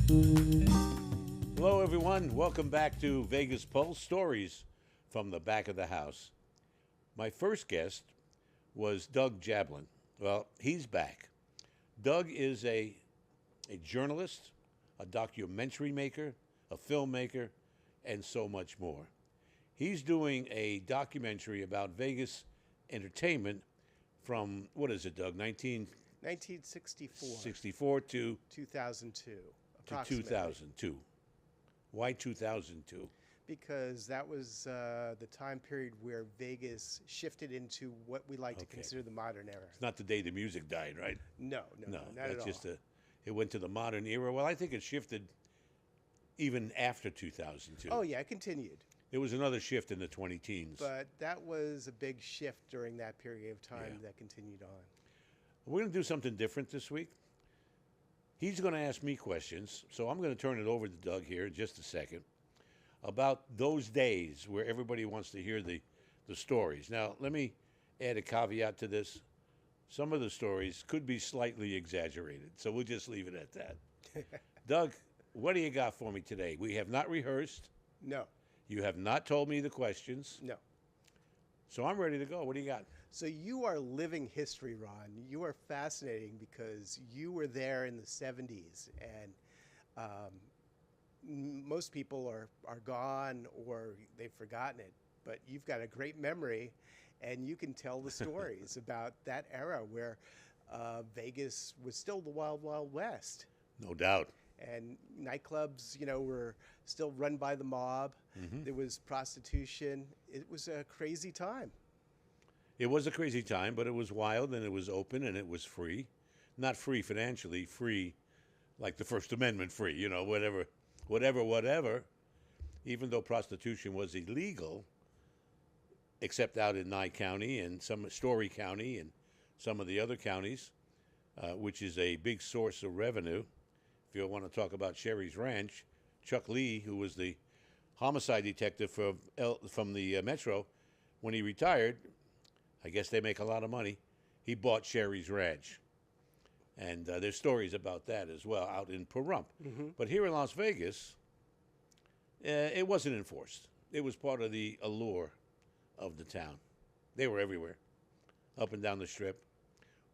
Hello, everyone. Welcome back to Vegas Pulse Stories from the back of the house. My first guest was Doug Jablin. Well, he's back. Doug is a journalist, a documentary maker, a filmmaker, and so much more. He's doing a documentary about Vegas entertainment from, what is it, Doug, 1964 1964 to 2002, approximately. 2002. Why 2002? Because that was the time period where Vegas shifted into what we like to Okay. consider the modern era. It's not the day the music died, right? No, not that's at all. just it went to the modern era. Well, I think it shifted even after 2002. Oh yeah, it continued, There was another shift in the 20 teens. but that was a big shift during that period of time Yeah. that continued on. We're going to do something different this week. He's going to ask me questions, so I'm going to turn it over to Doug here in just a second about those days where everybody wants to hear the stories. Now, let me add a caveat to this. Some of the stories could be slightly exaggerated, so we'll just leave it at that. Doug, what do you got for me today? We have not rehearsed. No, You have not told me the questions, no. so I'm ready to go. What do you got? So you are living history, Ron. You are fascinating because you were there in the 70s, and most people are gone or they've forgotten it. But you've got a great memory, and you can tell the stories about that era where Vegas was still the wild, wild west. No doubt. And nightclubs, were still run by the mob. There was prostitution. It was a crazy time. It was a crazy time, but it was wild and it was open and it was free. Not free financially, free like the First Amendment free, whatever. Even though prostitution was illegal, except out in Nye County and some Story County and some of the other counties, which is a big source of revenue. If you want to talk about Sherry's Ranch, Chuck Lee, who was the homicide detective from the Metro, when he retired, I guess they make a lot of money. He bought Sherry's Ranch. And there's stories about that as well out in Pahrump. But here in Las Vegas, it wasn't enforced. It was part of the allure of the town. They were everywhere, up and down the strip.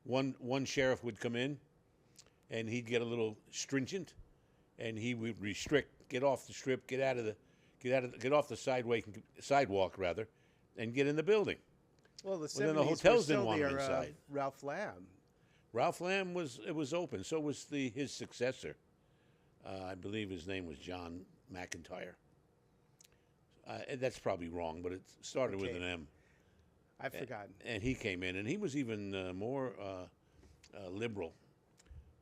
One sheriff would come in, and he'd get a little stringent, and he would restrict, get off the strip, get off the sidewalk rather, and get in the building. Well, the 70s then the were hotels still didn't want the them era of inside. Ralph Lamb. Ralph Lamb was open. So was his successor. I believe his name was John McIntyre. That's probably wrong, but it started with Okay. an M. I've forgotten. And he came in, and he was even more liberal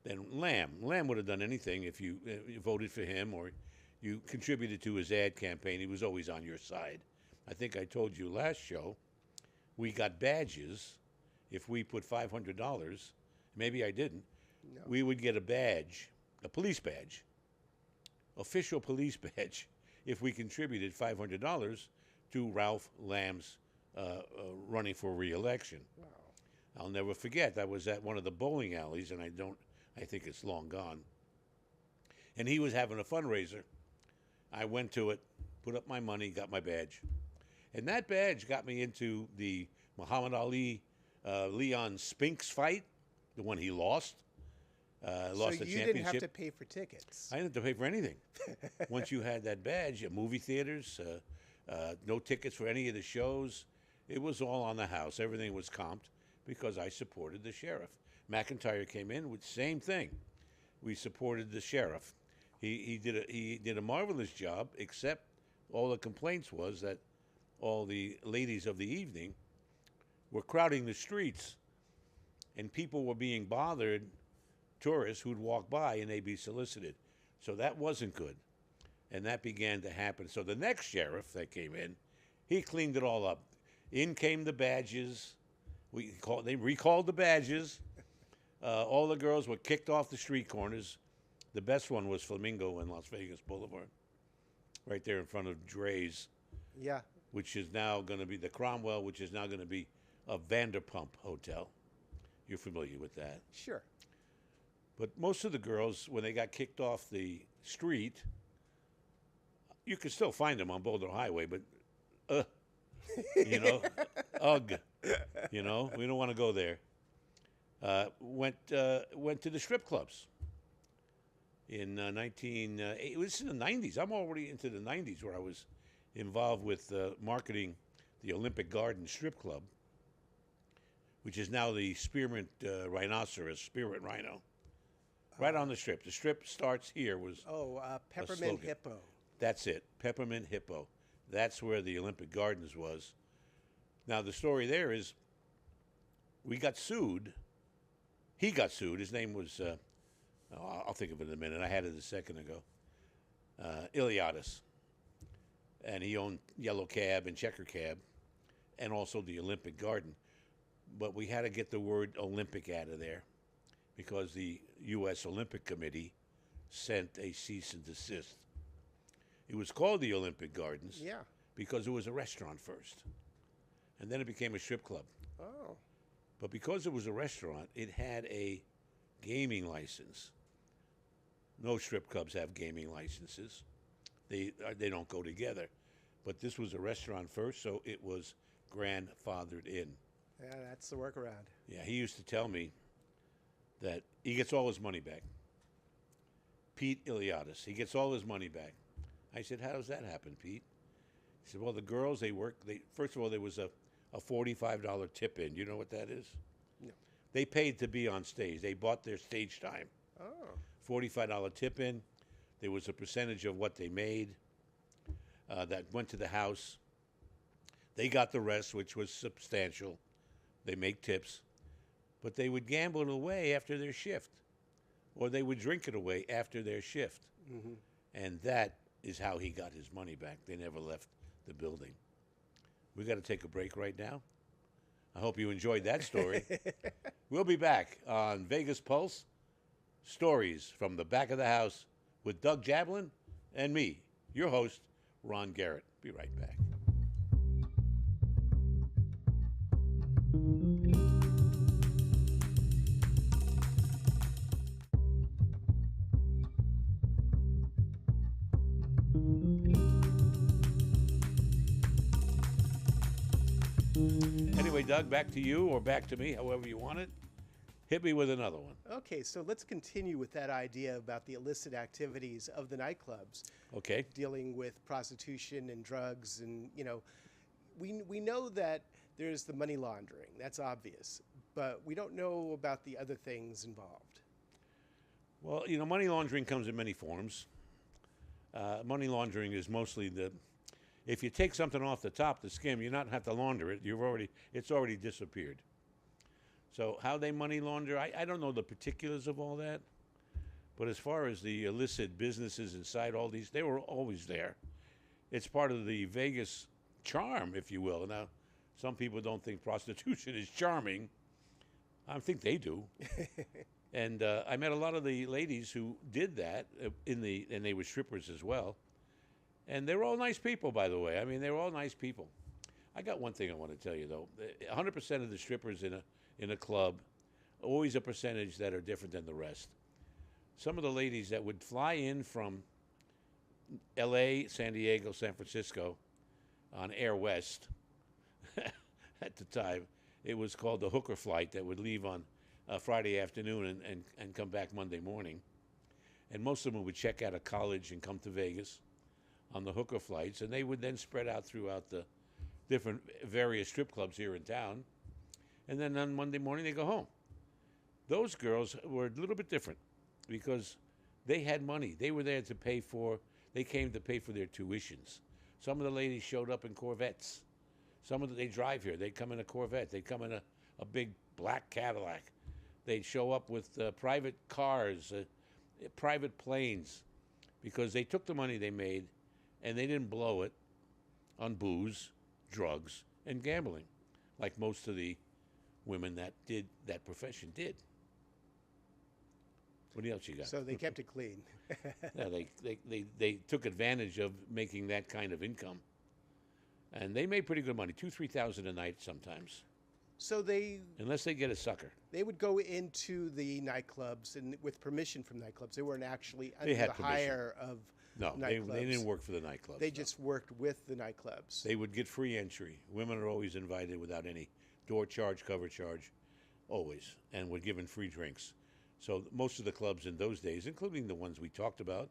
than Lamb. Lamb would have done anything if you voted for him or you contributed to his ad campaign. He was always on your side. I think I told you last show, we got badges if we put $500. Maybe I didn't. No. We would get a badge, a police badge, official police badge, if we contributed $500 to Ralph Lamb's running for re-election. Wow. I'll never forget. I was at one of the bowling alleys, and I think it's long gone. And he was having a fundraiser. I went to it, put up my money, got my badge. And that badge got me into the Muhammad Ali Leon Spinks fight, the one he lost. Lost So the you championship. didn't have to pay for tickets. I didn't have to pay for anything. Once you had that badge, movie theaters, no tickets for any of the shows. It was all on the house. Everything was comped because I supported the sheriff. McIntyre came in with the same thing. We supported the sheriff. He did a marvelous job, except all the complaints was that all the ladies of the evening were crowding the streets, and people were being bothered, tourists who'd walk by and they'd be solicited. So that wasn't good. And that began to happen. So the next sheriff that came in, he cleaned it all up. In came the badges. They recalled the badges. All the girls were kicked off the street corners. The best one was Flamingo and Las Vegas Boulevard, right there in front of Dre's, Yeah. which is now going to be the Cromwell, which is now going to be a Vanderpump Hotel. You're familiar with that. Sure. But most of the girls, when they got kicked off the street, you could still find them on Boulder Highway, but, you know, ugh, you know, we don't want to go there. Went to the strip clubs in it was in the 90s. I'm already into the 90s where I was involved with marketing the Olympic Garden Strip Club, which is now the Spearmint Rhinoceros, Spirit Rhino, right on the strip. The strip starts here. Peppermint slogan. Hippo. That's it, Peppermint Hippo. That's where the Olympic Gardens was. Now, the story there is we got sued. He got sued. His name was, I'll think of it in a minute. I had it a second ago. Iliadis. And he owned Yellow Cab and Checker Cab and also the Olympic Garden. But we had to get the word Olympic out of there because the U.S. Olympic Committee sent a cease and desist. It was called the Olympic Gardens Yeah. because it was a restaurant first. And then it became a strip club. Oh. But because it was a restaurant, it had a gaming license. No strip clubs have gaming licenses. They don't go together. But this was a restaurant first, so it was grandfathered in. Yeah, that's the workaround. Yeah, he used to tell me that he gets all his money back. Pete Iliadis, he gets all his money back. I said, how does that happen, Pete? He said, well, the girls, first of all, there was a $45 tip in. You know what that is? No. They paid to be on stage. They bought their stage time. Oh. $45 tip in. There was a percentage of what they made that went to the house. They got the rest, which was substantial. They make tips. But they would gamble it away after their shift, or they would drink it away after their shift. Mm-hmm. And that is how he got his money back. They never left the building. We got to take a break right now. I hope you enjoyed that story. We'll be back on Vegas Pulse, Stories from the Back of the House with Doug Jablin and me, your host, Ron Garrett. Be right back. Anyway, Doug, back to you or back to me, however you want it. Hit me with another one. Okay, so let's continue with that idea about the illicit activities of the nightclubs, Okay. dealing with prostitution and drugs, and we know that there's the money laundering. That's obvious, but we don't know about the other things involved. Well, money laundering comes in many forms. Money laundering is mostly if you take something off the top, the skim, you not have to launder it. It's already disappeared. So how they money launder, I don't know the particulars of all that. But as far as the illicit businesses inside all these, they were always there. It's part of the Vegas charm, if you will. Now, some people don't think prostitution is charming. I think they do. And I met a lot of the ladies who did that and they were strippers as well. And they're all nice people, by the way. I mean, they're all nice people. I got one thing I want to tell you, though. 100% of the strippers in a club, always a percentage that are different than the rest. Some of the ladies that would fly in from L.A., San Diego, San Francisco on Air West at the time, it was called the hooker flight that would leave on Friday afternoon and come back Monday morning. And most of them would check out of college and come to Vegas on the hooker flights, and they would then spread out throughout the different various strip clubs here in town. And then on Monday morning, they go home. Those girls were a little bit different because they had money. They were there they came to pay for their tuitions. Some of the ladies showed up in Corvettes. They drive here. They'd come in a Corvette. They'd come in a big black Cadillac. They'd show up with private cars, private planes, because they took the money they made and they didn't blow it on booze, drugs, and gambling, like most of the women that did that profession did. What else you got? So they kept it clean. Yeah, they took advantage of making that kind of income, and they made pretty good money, $2,000-3,000 a night sometimes. So unless they get a sucker. they would go into the nightclubs and with permission from nightclubs. They weren't actually They under had the permission. hire of No, nightclubs. they didn't work for the nightclubs. They no. just worked with the nightclubs. They would get free entry. Women are always invited without any door charge, cover charge, always, and were given free drinks. So most of the clubs in those days, including the ones we talked about,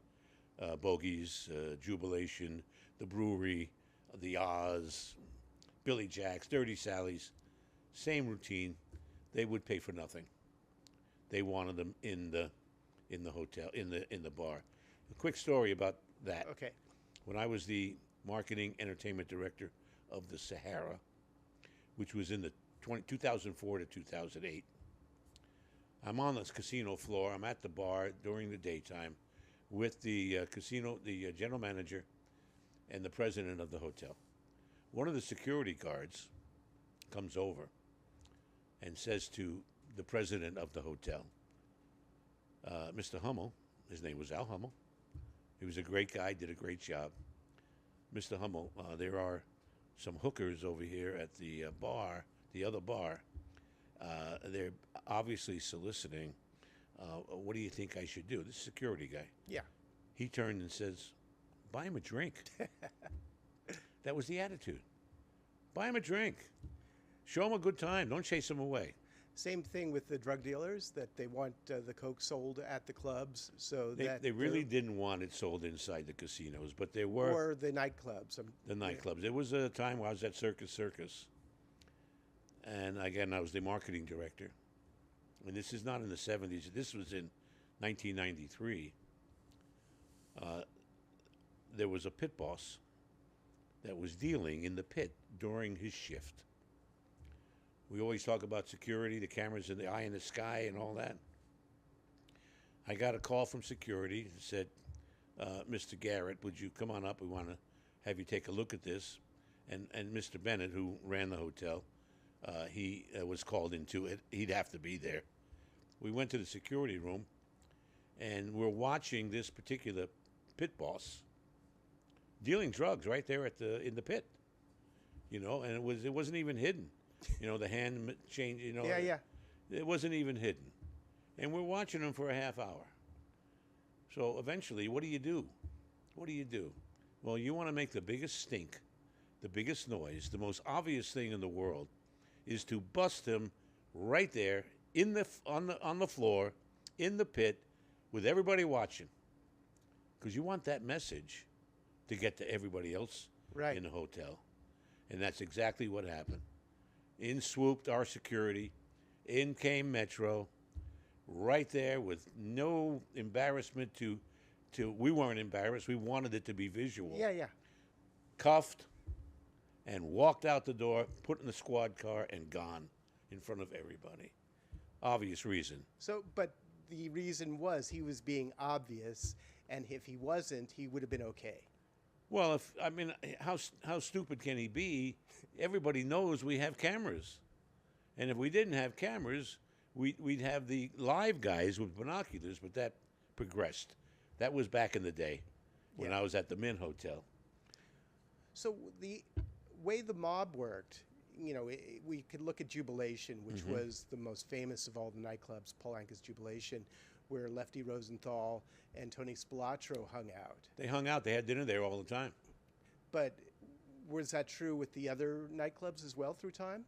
Bogies, Jubilation, the Brewery, the Oz, Billy Jack's, Dirty Sally's, same routine. They would pay for nothing. They wanted them in the hotel, in the bar. A quick story about that. Okay. When I was the marketing entertainment director of the Sahara, which was in the 2004 to 2008, I'm on this casino floor. I'm at the bar during the daytime with the the general manager and the president of the hotel. One of the security guards comes over and says to the president of the hotel, Mr. Hummel, his name was Al Hummel. He was a great guy, did a great job. Mr. Hummel, there are some hookers over here at the bar, the other bar. They're obviously soliciting. What do you think I should do? This security guy. Yeah. He turned and says, buy him a drink. That was the attitude. Buy him a drink. Show him a good time. Don't chase him away. Same thing with the drug dealers, that they want the coke sold at the clubs, so that They really didn't want it sold inside the casinos, but there were or the nightclubs. the nightclubs. There was a time where I was at Circus, and again I was the marketing director. And this is not in the 70s. This was in 1993. There was a pit boss that was dealing in the pit during his shift. We always talk about security, the cameras in the eye in the sky and all that. I got a call from security that said, Mr. Garrett, would you come on up? We want to have you take a look at this. And Mr. Bennett, who ran the hotel, he was called into it. He'd have to be there. We went to the security room, and we're watching this particular pit boss dealing drugs right there in the pit. You know, and it wasn't even hidden. You know, the hand change, you know. Yeah. It wasn't even hidden. And we're watching him for a half hour. So eventually, what do you do? What do you do? Well, you want to make the biggest stink, the biggest noise, the most obvious thing in the world is to bust him right there on the floor, in the pit, with everybody watching. Because you want that message to get to everybody else Right. in the hotel. And that's exactly what happened. In swooped our security. In came Metro. Right there with no embarrassment to we weren't embarrassed. We wanted it to be visual. Yeah. Cuffed and walked out the door, put in the squad car, and gone in front of everybody. Obvious reason. So, but the reason was he was being obvious, and if he wasn't, he would have been okay. Well, how stupid can he be? Everybody knows we have cameras, and if we didn't have cameras, we'd have the live guys with binoculars. But that progressed. That was back in the day when Yeah. I was at the Mint Hotel. So the way the mob worked, you know, we could look at Jubilation, which was the most famous of all the nightclubs, Paul Anka's Jubilation, where Lefty Rosenthal and Tony Spilotro hung out. They hung out. They had dinner there all the time. But was that true with the other nightclubs as well through time?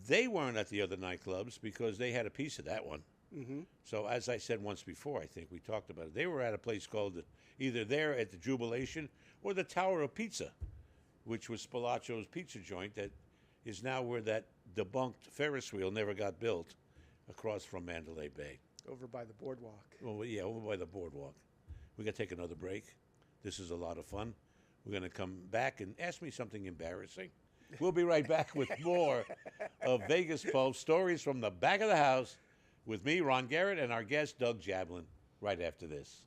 They weren't at the other nightclubs because they had a piece of that one. Mm-hmm. So as I said once before, I think we talked about it. They were at a place called either there at the Jubilation or the Tower of Pizza, which was Spilaccio's pizza joint that is now where that debunked Ferris wheel never got built across from Mandalay Bay. Over by the boardwalk. Well, yeah, over by the boardwalk. We got to take another break. This is a lot of fun. We're going to come back and ask me something embarrassing. We'll be right back with more of Vegas Pulse, stories from the back of the house, with me, Ron Garrett, and our guest, Doug Jablin, right after this.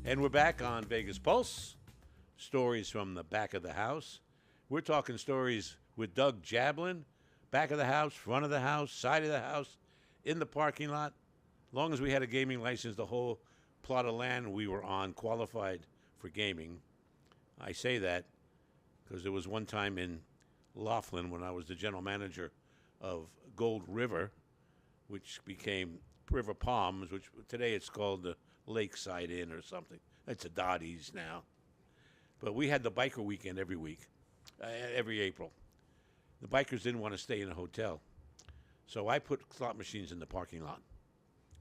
And we're back on Vegas Pulse, stories from the back of the house. We're talking stories with Doug Jablin, back of the house, front of the house, side of the house, in the parking lot. Long as we had a gaming license, the whole plot of land we were on qualified for gaming. I say that because there was one time in Laughlin when I was the general manager of Gold River, which became River Palms, which today it's called the Lakeside Inn or something. It's a Dottie's now. But we had the biker weekend every week, every April. The bikers didn't want to stay in a hotel. So I put slot machines in the parking lot.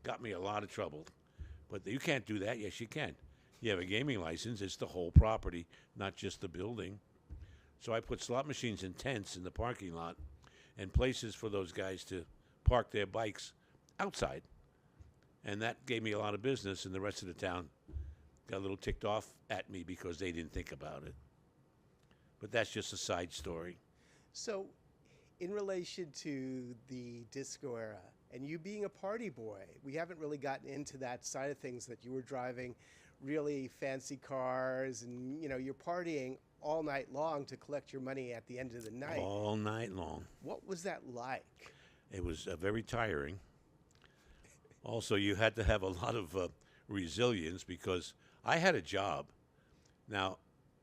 Got me a lot of trouble. But you can't do that. Yes, you can. You have a gaming license. It's the whole property, not just the building. So I put slot machines in tents in the parking lot and places for those guys to park their bikes outside. And that gave me a lot of business, and the rest of the town got a little ticked off at me because they didn't think about it. But that's just a side story. So, in relation to the disco era, and you being a party boy, we haven't really gotten into that side of things, that you were driving really fancy cars and, you know, you're partying all night long to collect your money at the end of the night. All night long. What was that like? It was very tiring. Also, you had to have a lot of resilience because I had a job. Now,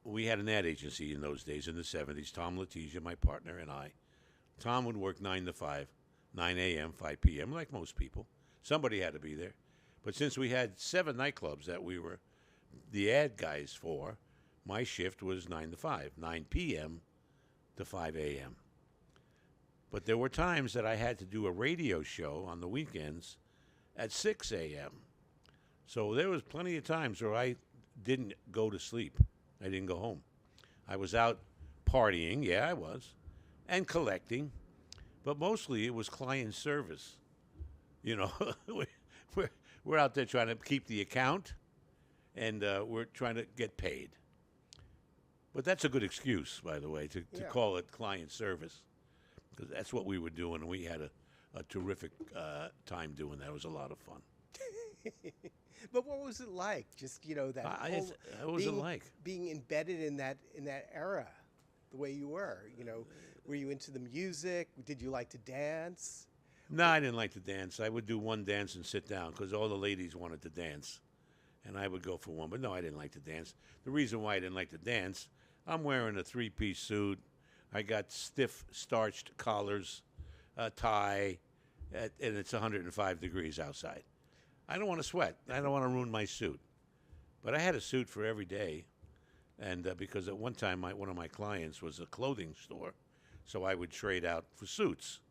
we had an ad agency in those days in the 70s. Tom Letizia, my partner, and I. Tom would work 9 to 5, 9 a.m., 5 p.m., like most people. Somebody had to be there. But since we had 7 nightclubs that we were the ad guys for, my shift was 9 to 5, 9 p.m. to 5 a.m. But there were times that I had to do a radio show on the weekends at 6 a.m. So there was plenty of times where I didn't go to sleep. I didn't go home. I was out partying, yeah, I was, and collecting, but mostly it was client service. You know, we're out there trying to keep the account, and we're trying to get paid. But that's a good excuse, by the way, to call it client service, because that's what we were doing, and we had a terrific time doing that. It was a lot of fun. But what was it like? Just, you know, that what was it like? Being embedded in that era, the way you were, you know, were you into the music? Did you like to dance? No, I didn't like to dance. I would do one dance and sit down because all the ladies wanted to dance, and I would go for one. But no, I didn't like to dance. The reason why I didn't like to dance, I'm wearing a 3-piece suit. I got stiff starched collars, a tie, and it's 105 degrees outside. I don't want to sweat. I don't want to ruin my suit. But I had a suit for every day, and because at one time one of my clients was a clothing store, so I would trade out for suits.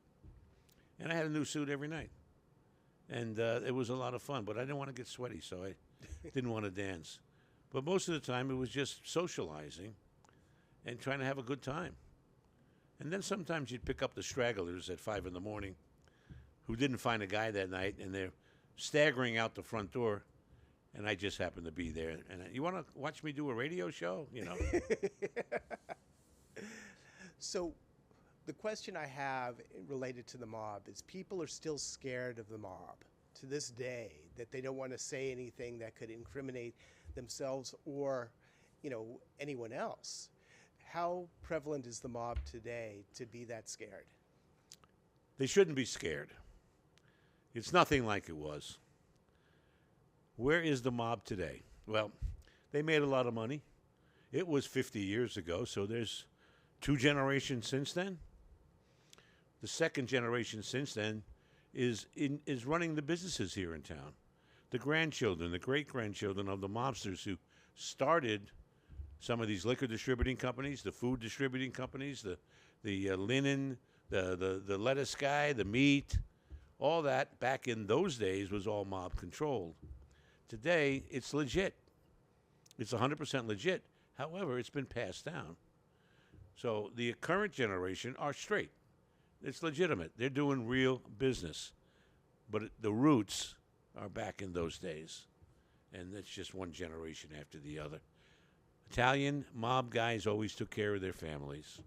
And I had a new suit every night. And it was a lot of fun, but I didn't want to get sweaty, so I didn't want to dance. But most of the time, it was just socializing and trying to have a good time. And then sometimes you'd pick up the stragglers at 5 in the morning who didn't find a guy that night, and they're staggering out the front door, and I just happened to be there. And you want to watch me do a radio show? You know. So the question I have related to the mob is, people are still scared of the mob to this day, that they don't want to say anything that could incriminate themselves or, you know, anyone else. How prevalent is the mob today to be that scared? They shouldn't be scared. It's nothing like it was. Where is the mob today? Well, they made a lot of money. It was 50 years ago, so there's 2 generations since then. The second generation since then is running the businesses here in town. The grandchildren, the great-grandchildren of the mobsters who started some of these liquor distributing companies, the food distributing companies, the linen, the lettuce guy, the meat, all that back in those days was all mob controlled. Today, it's legit. It's 100% legit. However, it's been passed down. So the current generation are straight. It's legitimate. They're doing real business. But the roots are back in those days. And it's just one generation after the other. Italian mob guys always took care of their families.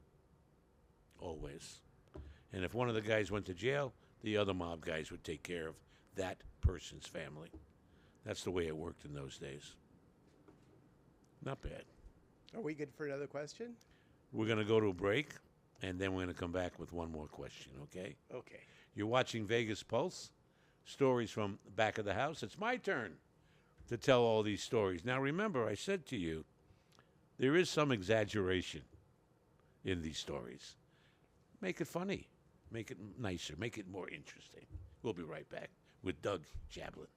Always. And if one of the guys went to jail, the other mob guys would take care of that person's family. That's the way it worked in those days. Not bad. Are we good for another question? We're going to go to a break, and then we're going to come back with one more question, okay? Okay. You're watching Vegas Pulse, stories from the back of the house. It's my turn to tell all these stories. Now, remember, I said to you, there is some exaggeration in these stories. Make it funny, make it nicer, make it more interesting. We'll be right back with Doug Jablin.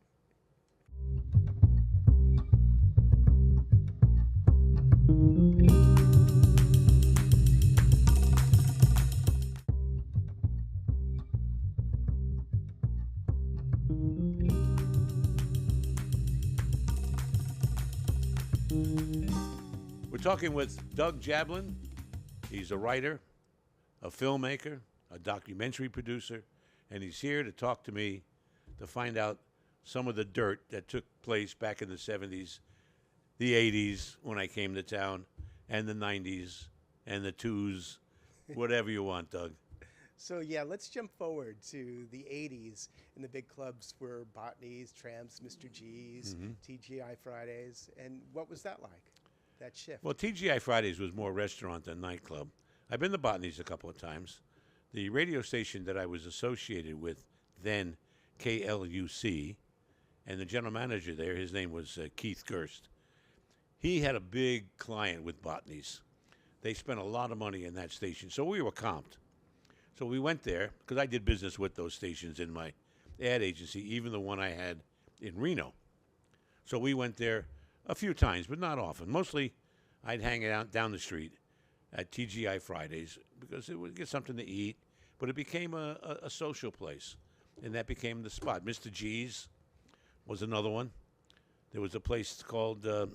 We're talking with Doug Jablin. He's a writer, a filmmaker, a documentary producer, and he's here to talk to me to find out some of the dirt that took place back in the 70s, the 80s when I came to town, and the 90s, and the 2s, whatever you want, Doug. So yeah, let's jump forward to the 80s, and the big clubs were Botany's, Tramps, Mr. G's, TGI Fridays. And what was that like, that shift? Well, TGI Fridays was more restaurant than nightclub. I've been to Botany's a couple of times. The radio station that I was associated with then, KLUC, and the general manager there, his name was Keith Gerst. He had a big client with Botany's. They spent a lot of money in that station, so we were comped. So we went there, because I did business with those stations in my ad agency, even the one I had in Reno. So we went there a few times, but not often. Mostly, I'd hang out down the street at TGI Fridays, because it would get something to eat, but it became a social place, and that became the spot. Mr. G's was another one. There was a place called, Good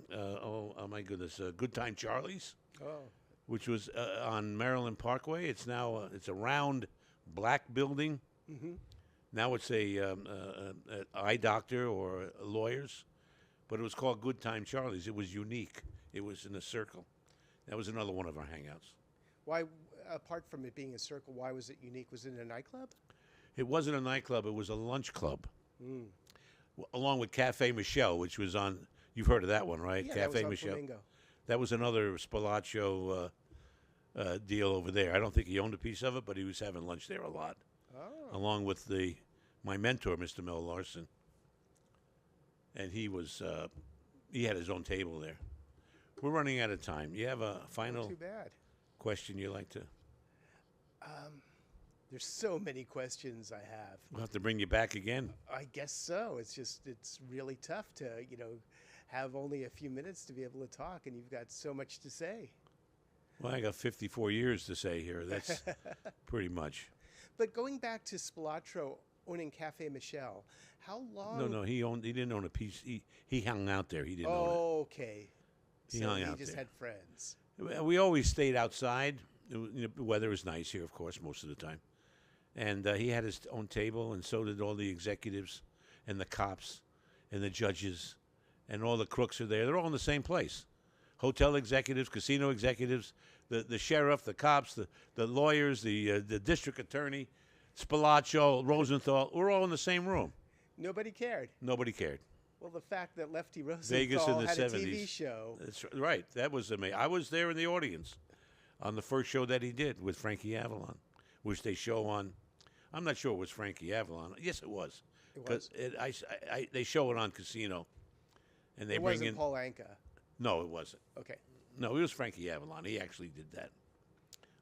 Time Charlie's, Oh, which was on Maryland Parkway. It's now it's a round black building. Now it's a eye doctor or lawyers, but it was called Good Time Charlie's. It was unique. It was in a circle. That was another one of our hangouts. why? Apart from it being a circle, why was it unique? Was it a nightclub? It wasn't a nightclub. It was a lunch club, along with Cafe Michelle, which was on. You've heard of that one, right? Yeah, that was Cafe on Michelle. Flamingo. That was another Spalaccio deal over there. I don't think he owned a piece of it, but he was having lunch there a lot, along with my mentor, Mr. Mel Larson. And he had his own table there. We're running out of time. You have a Not final too bad. question you'd like to? There's so many questions I have. We'll have to bring you back again. I guess so. It's really tough to, have only a few minutes to be able to talk, and you've got so much to say. Well, I got 54 years to say here. That's pretty much. But going back to Spilotro owning Cafe Michelle, how long? No, he didn't own a piece. He hung out there. He didn't own Oh, okay. He So hung he out just there. had friends. it. We always stayed outside. The weather was nice here, of course, most of the time. And he had his own table, and so did all the executives and the cops and the judges, and all the crooks are there. They're all in the same place. Hotel executives, casino executives, the sheriff, the cops, the lawyers, the district attorney, Spilaccio, Rosenthal. We're all in the same room. Nobody cared. Nobody cared. Well, the fact that Lefty Vegas in Rosenthal the had 70s. a TV show. That's right. That was amazing. I was there in the audience on the first show that he did with Frankie Avalon, which they show on. I'm not sure it was Frankie Avalon. Yes, it was. It was. They show it on Casino, and they It bring wasn't in. Paul Anka. No, it wasn't. Okay. No, it was Frankie Avalon. He actually did that.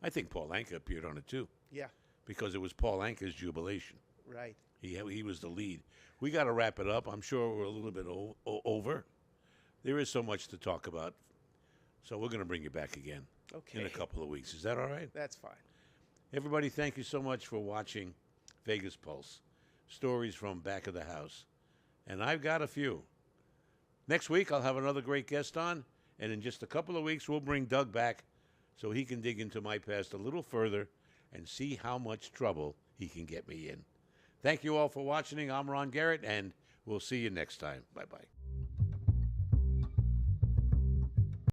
I think Paul Anka appeared on it too, Yeah. because it was Paul Anka's jubilation. Right. He was the lead. We got to wrap it up. I'm sure we're a little bit over. There is so much to talk about, so we're going to bring you back again Okay. in a couple of weeks. Is that all right? That's fine. Everybody, thank you so much for watching Vegas Pulse, stories from back of the house. And I've got a few. Next week, I'll have another great guest on, and in just a couple of weeks, we'll bring Doug back so he can dig into my past a little further and see how much trouble he can get me in. Thank you all for watching. I'm Ron Garrett, and we'll see you next time. Bye-bye.